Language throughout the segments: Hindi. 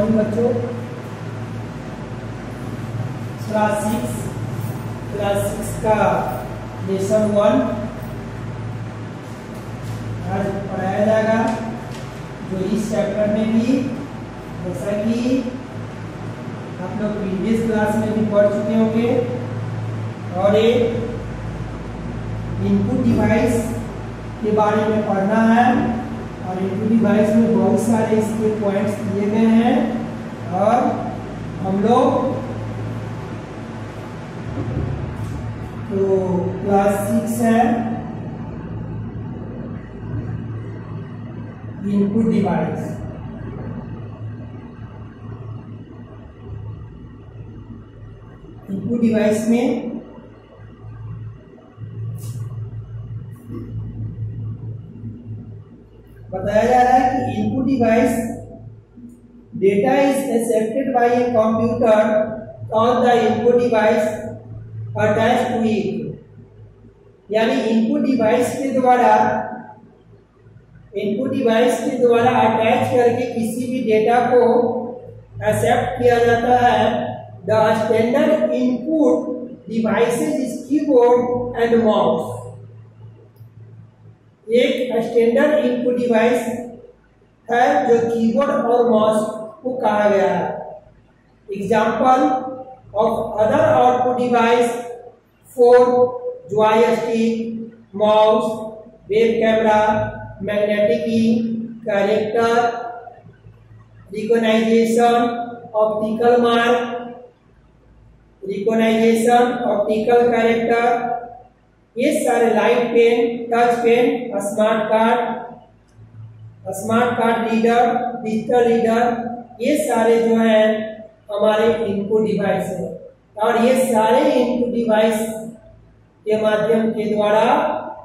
मॉर्निंग बच्चों। क्लास सिक्स का लेसन 1 आज पढ़ाया जाएगा, जो इस चैप्टर में भी जैसा कि आप लोग प्रीवियस क्लास में भी पढ़ चुके होंगे, और एक इनपुट डिवाइस के बारे में पढ़ना है। और इनपुट डिवाइस में बहुत सारे इसके पॉइंट्स दिए गए हैं, और हम लोग तो क्लास 6 है इनपुट डिवाइस। इनपुट डिवाइस में बताया जा रहा है कि input device data is accepted by a computer और the input device attach to it. यानी इनपुट डिवाइस के द्वारा अटैच करके किसी भी डेटा को एक्सेप्ट किया जाता है। The standard input devices is keyboard and mouse. एक स्टैंडर्ड इनपुट डिवाइस है जो कीबोर्ड और माउस को कहा गया है। Example of other output device for joystick, mouse, web camera, magnetic ink, character recognition, optical mark, recognition, optical character, ये सारे light pen, touch pen, smart card reader, digital reader, ये सारे जो है हमारे इनपुट डिवाइस है। और ये सारे इनपुट डिवाइस के माध्यम के द्वारा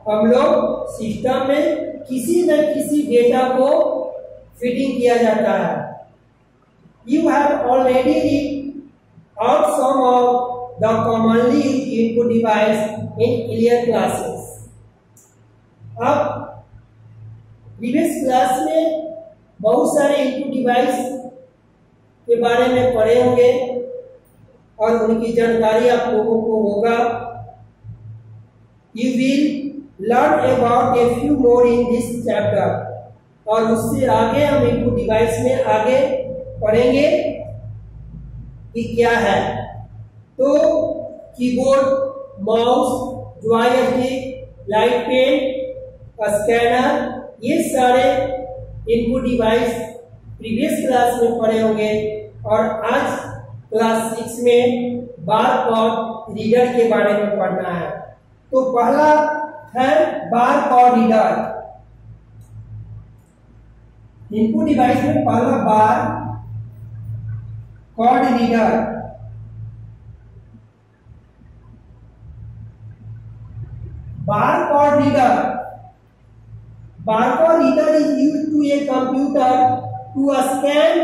हम लोग सिस्टम में किसी न किसी डेटा को फीडिंग किया जाता है। You have already read out some of the commonly used input device in earlier classes। अब प्रीवियस क्लास में बहुत सारे इनपुट डिवाइस के बारे में पढ़े होंगे और उनकी जानकारी आप लोगों को होगा। You will learn about a few more in this chapter। और उससे आगे हम इनपुट डिवाइस में आगे पढ़ेंगे कि क्या है। तो keyboard, mouse, joystick, light pen, scanner, ये सारे इनपुट डिवाइस प्रीवियस क्लास में पढ़े होंगे, और आज क्लास 6 में बारकोड रीडर के बारे में पढ़ना है। तो पहला है बारकोड रीडर। इनपुट डिवाइस में पहला barcode reader. Barcode reader is used to a computer to scan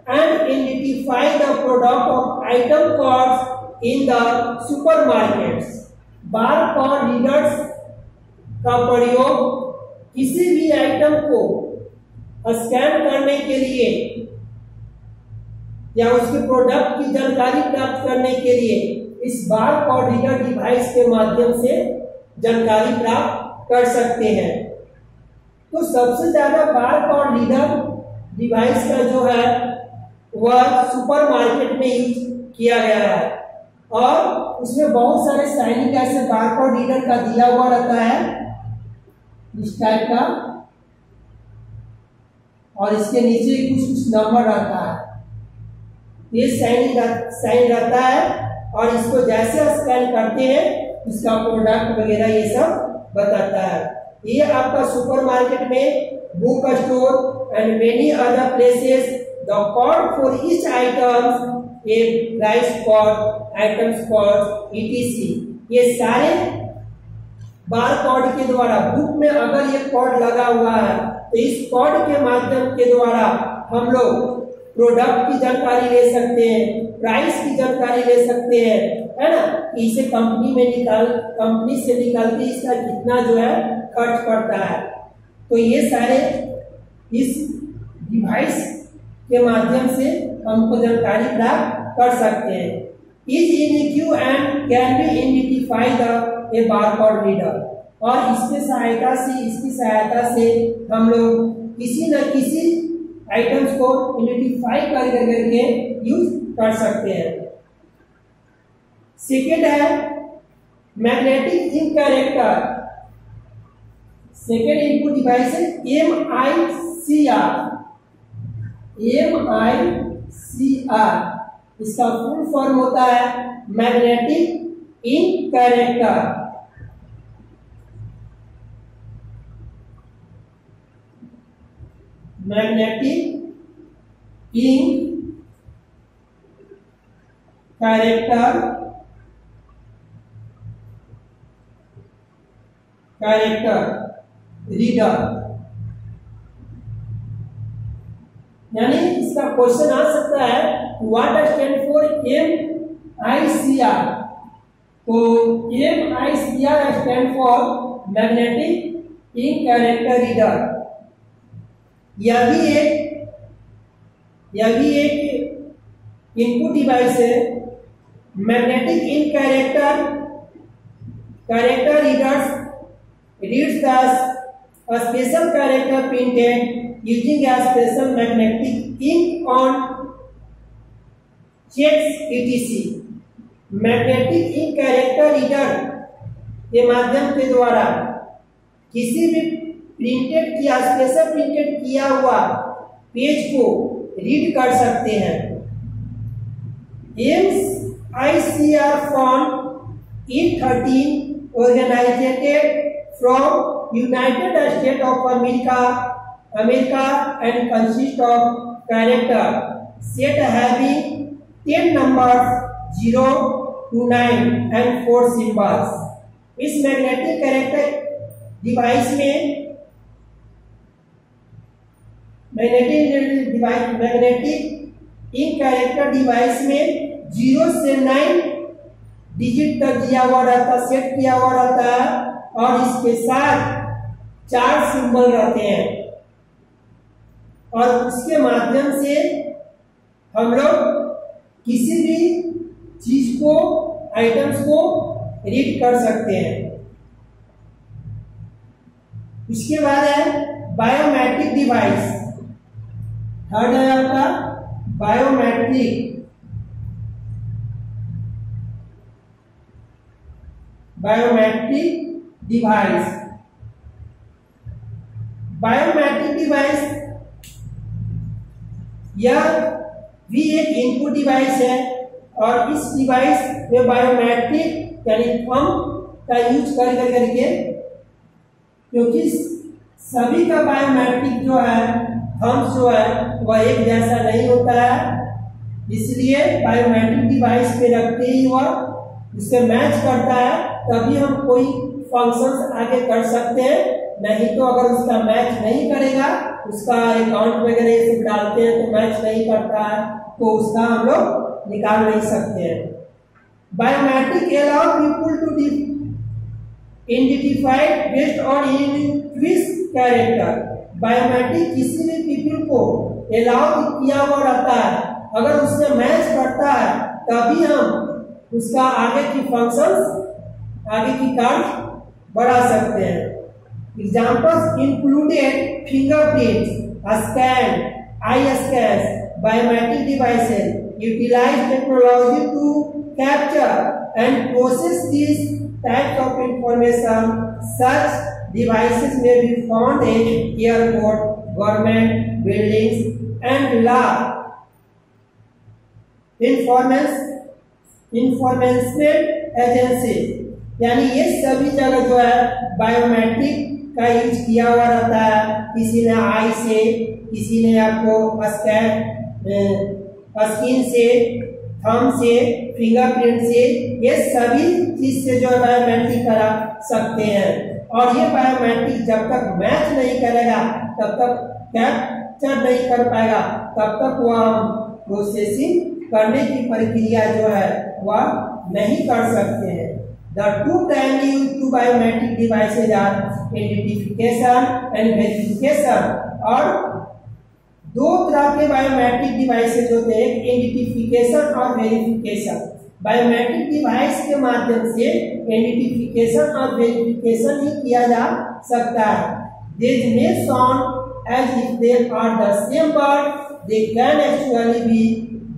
and identify the product of item codes in the supermarkets। Barcode readers का प्रयोग किसी भी आइटम को स्कैन करने के लिए या उसके प्रोडक्ट की जानकारी प्राप्त करने के लिए इस बारकोड रीडर डिवाइस के माध्यम से जानकारी प्राप्त कर सकते हैं। तो सबसे ज्यादा बारकोड रीडर डिवाइस का जो है वह सुपरमार्केट में यूज किया गया है, और उसमें बहुत सारे साइनिंग ऐसे बारकोड रीडर का दिया हुआ रहता है इस टाइप का, और इसके नीचे कुछ नंबर रहता है। ये साइन रहता है, और इसको जैसे स्कैन करते हैं इसका प्रोडक्ट वगैरह ये सब बताता है। ये आपका सुपरमार्केट में, book store and many other places the code for each item, A price code, items code, etc। ये सारे बारकोड के द्वारा, बुक में अगर ये कोड लगा हुआ है तो इस कोड के माध्यम के द्वारा हम लोग प्रोडक्ट की जानकारी ले सकते हैं, प्राइस की जानकारी ले सकते हैं, है ना। इसे कंपनी से निकाल के इसका कितना जो है खर्च पड़ता है। तो ये सारे इस डिवाइस के माध्यम से हमको जानकारी प्राप्त कर सकते हैं। Is unique and can be identify the a barcode reader, और इसकी सहायता से हम लोग किसी न किसी आइटम्स को आइडेंटिफाई करके यूज कर सकते हैं। सेकेंड है magnetic ink character. Second input device है MICR। इसका फुल फॉर्म होता है magnetic ink character. Magnetic ink character reader, यानी इसका क्वेश्चन आ सकता है व्हाट स्टैंड फॉर MICR। तो MICR stand for magnetic ink character reader. यह भी एक इनपुट डिवाइस है। Magnetic ink character readers reads the special character printed using a special magnetic ink on checks etc. Magnetic ink character reader के माध्यम के द्वारा किसी भी स्पेशल प्रिंटेड किया हुआ पेज को रीड कर सकते हैं। MICR font E13 originated from United States of America and consists of character set having 10 numbers 0 to 9 and 4 symbols। इस मैग्नेटिक कैरेक्टर डिवाइस में मैग्नेटिक इंक कैरेक्टर डिवाइस में 0 से 9 डिजिट तक दिया हुआ रहता, सेट किया हुआ रहता है, और इसके साथ 4 सिंबल रहते हैं, और उसके माध्यम से हम लोग किसी भी चीज को, आइटम्स को रीड कर सकते हैं। उसके बाद है बायोमेट्रिक डिवाइस। थर्ड है आपका बायोमेट्रिक डिवाइस। बायोमेट्रिक डिवाइस यह भी एक इनपुट डिवाइस है, और इस डिवाइस में बायोमेट्रिक यानी थंब का यूज करके, क्योंकि सभी का बायोमेट्रिक जो है, थंब जो है वह एक जैसा नहीं होता है, इसलिए बायोमेट्रिक डिवाइस पे रखते ही वह उससे मैच करता है, तभी हम कोई फंक्शंस आगे कर सकते हैं। नहीं तो अगर उसका मैच नहीं करेगा, उसका अकाउंट वगैरह ये सब डालते हैं तो मैच नहीं करता है, तो उसका हम लोग निकाल नहीं सकते हैं। Biometric allow people to identify based on uniques character. Biometric किसी भी पीपल को अलाउ किया हुआ रहता है, अगर उससे मैच करता है तभी हम उसका आगे की फंक्शंस, आगे की कार्य बढ़ा सकते हैं। Examples included fingerprints, scan, eye scan, biometric devices utilize technology to capture and process this types of information. Such devices may be found in airport, government buildings and law informational agency, यानी ये सभी जगह जो है बायोमेट्रिक का यूज किया हुआ रहता है। किसी ने आई से, किसी ने आपको स्किन से, थंब से, फिंगरप्रिंट से, ये सभी चीज से जो है बायोमेट्रिक करा सकते हैं। और ये बायोमेट्रिक जब तक मैच नहीं करेगा, तब तक कैप्चर नहीं कर पाएगा, तब तक वह प्रोसेसिंग करने की प्रक्रिया जो है वह नहीं कर सकते हैं। The two primary use to biometric devices are identification and verification, और दो तरह के बायोमेट्रिक डिवाइसेज होते हैं, आइडेंटिफिकेशन और वेरिफिकेशन। बायोमेट्रिक डिवाइस के माध्यम से आइडेंटिफिकेशन और वेरिफिकेशन ही किया जा सकता है। These may sound as if they are the same, but they can actually be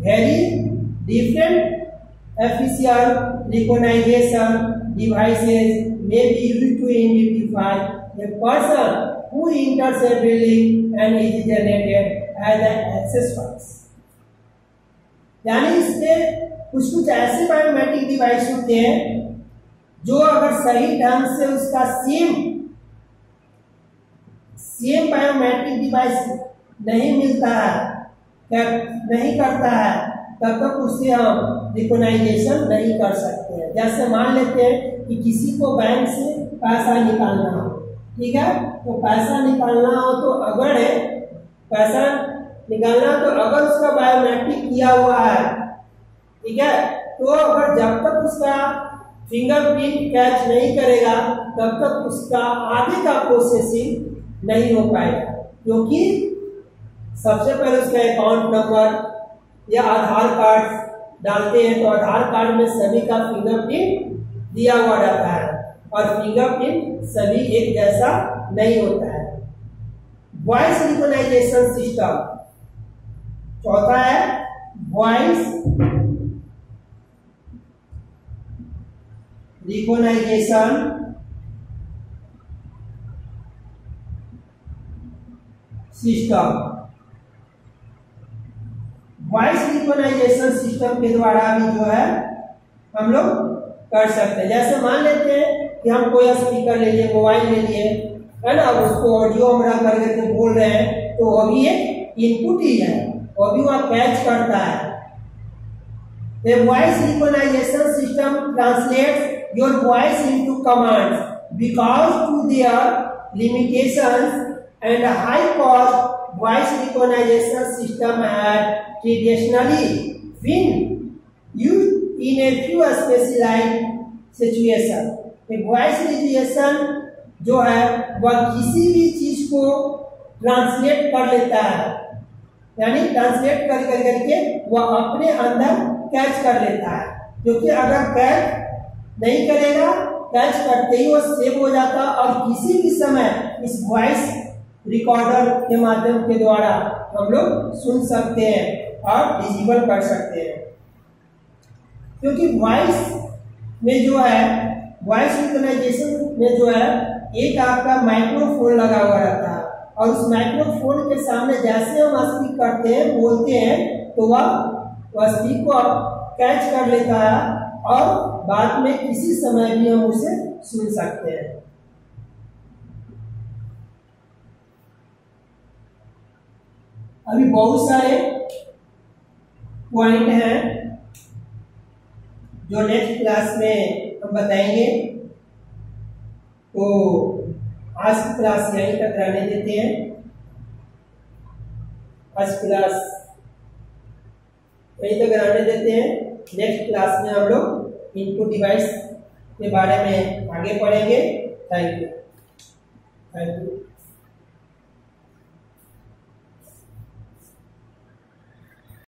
very different. Official recognition devices may be used to identify a person who enters a building and is generated as the access pass. यानी इसमें कुछ ऐसे बायोमेट्रिक डिवाइस होते हैं जो अगर सही ढंग से उसका सेम बायोमेट्रिक डिवाइस नहीं मिलता है, क्या नहीं करता है, तब तक उससे हम रिकॉग्नाइजेशन नहीं कर सकते हैं। जैसे मान लेते हैं कि किसी को बैंक से पैसा निकालना हो, ठीक है, तो पैसा निकालना हो तो अगर पैसा निकालना तो अगर उसका बायोमेट्रिक किया हुआ है, ठीक है, तो अगर जब तक उसका फिंगरप्रिंट कैच नहीं करेगा तब तक उसका आगे का प्रोसेसिंग नहीं हो पाएगा, क्योंकि सबसे पहले उसका अकाउंट नंबर या आधार कार्ड डालते हैं तो आधार कार्ड में सभी का फिंगरप्रिंट दिया हुआ रहता है और फिंगरप्रिंट सभी एक जैसा नहीं होता है। वॉइस रिकॉग्नाइजेशन सिस्टम, चौथा है voice recognization system. Voice recognization system के द्वारा भी जो है हम लोग कर सकते हैं। जैसे मान लेते हैं कि हम कोई स्पीकर ले लिए, मोबाइल ले लिए, है ना, उसको ऑडियो हमरा करके बोल रहे हैं तो वो भी एक इनपुट ही है, वो भी वह कैच करता है। A voice recognition system translates your voice into commands because to their limitations and high cost voice recognition system had traditionally been used in a few specialized situations. A voice recognition जो है वह किसी भी चीज को ट्रांसलेट कर लेता है, यानी ट्रांसलेट कर करके वह अपने अंदर कैच कर लेता है, क्योंकि अगर कैच नहीं करेगा, कैच करते ही वो सेव हो जाता और किसी भी समय इस वॉइस रिकॉर्डर के माध्यम के द्वारा हम लोग सुन सकते हैं और डिसेबल कर सकते हैं। क्योंकि वॉइस में जो है, वॉइस रिकॉग्नाइजेशन में जो है एक आपका माइक्रोफोन लगा हुआ रहता है और उस माइक्रोफोन के सामने जैसे हम स्पीक करते हैं, बोलते हैं, तो वह स्पीक को कैच कर लेता है और बाद में किसी समय भी हम उसे सुन सकते हैं। अभी बहुत सारे पॉइंट हैं जो नेक्स्ट क्लास में हम बताएंगे, तो आज की क्लास यहीं तक रहने देते हैं। आज क्लास यहीं तक रहने देते हैं। नेक्स्ट क्लास में हम लोग इनपुट डिवाइस के बारे में आगे पढ़ेंगे। Thank you.